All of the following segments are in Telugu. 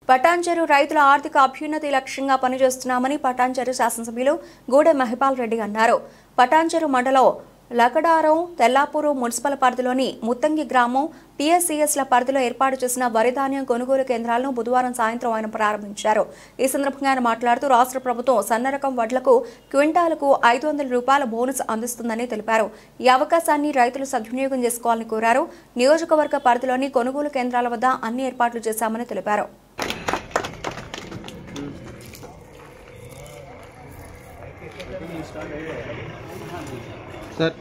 పటాన్చెరు రైతుల ఆర్థిక అభ్యున్నతి లక్ష్యంగా పనిచేస్తున్నామని పటాన్చెరు శాసనసభ్యులు గూడె మహిపాల్ రెడ్డి అన్నారు. పటాన్చెరు మండలం లకడారం, తెల్లాపూరు మున్సిపల్ పరిధిలోని ముత్తంగి గ్రామం, PSCSల పరిధిలో ఏర్పాటు చేసిన వరి ధాన్యం కొనుగోలు కేంద్రాలను బుధవారం సాయంత్రం ఆయన ప్రారంభించారు. ఈ సందర్భంగా ఆయన మాట్లాడుతూ రాష్ట్ర ప్రభుత్వం సన్నరకం వడ్లకు క్వింటాలకు 500 రూపాయల బోనస్ అందిస్తుందని తెలిపారు. ఈ అవకాశాన్ని రైతులు సద్వినియోగం చేసుకోవాలని కోరారు. నియోజకవర్గ పరిధిలోని కొనుగోలు కేంద్రాల వద్ద అన్ని ఏర్పాట్లు చేశామని తెలిపారు. सर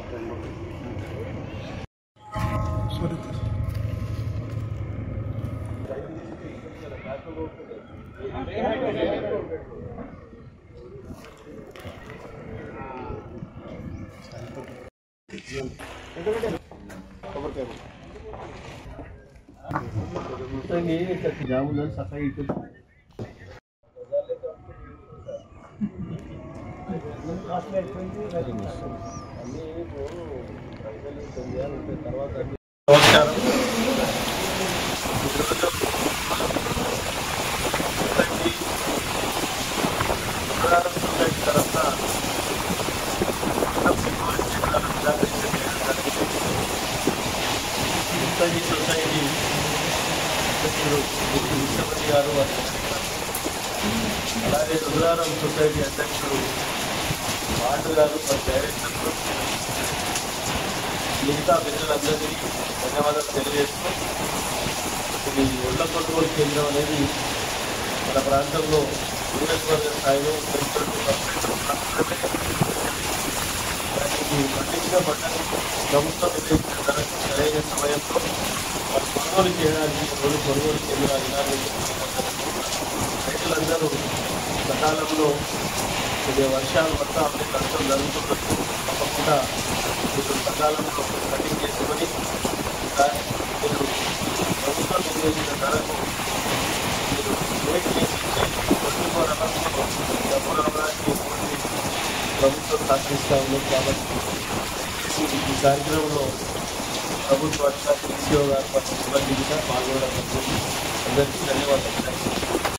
सफाई సొసైటీ విశ్వపతి గారు, అలాగే రుద్రారం సొసైటీ అధ్యక్షుడు వార్డు గారు, డైరెక్టర్లు, మిగతా పెద్దలందరికీ ధన్యవాదాలు తెలియజేస్తూ, ఇది ఒళ్ళ కొనుగోలు కేంద్రం అనేది మన ప్రాంతంలో నియోజకవర్గ స్థాయిలో దానికి పండించిన పంటని ప్రభుత్వం నిర్ణయించిన ధరకు సరైన సమయంలో వాళ్ళు కొనుగోలు చేయడానికి కొనుగోలు కేంద్రాలు రైతులందరూ సకాలంలో కొద్దిగా వర్షాలు వల్ల అన్ని కష్టం జరుగుతున్నట్టు తప్పకుండా మీరు సకాలంలో కటింగ్ చేసుకొని మీరు ప్రభుత్వం నిర్ణయించిన ధరకు మీరు రేట్ చేసి డబ్బులు అవ్వడానికి ప్రభుత్వం సహకరిస్తూ ఉన్నది. కాబట్టి ఈ కార్యక్రమంలో ప్రభుత్వ అధికారులు, DCO గారు, సిబ్బంది పాల్గొనడం అందరికీ ధన్యవాదాలు.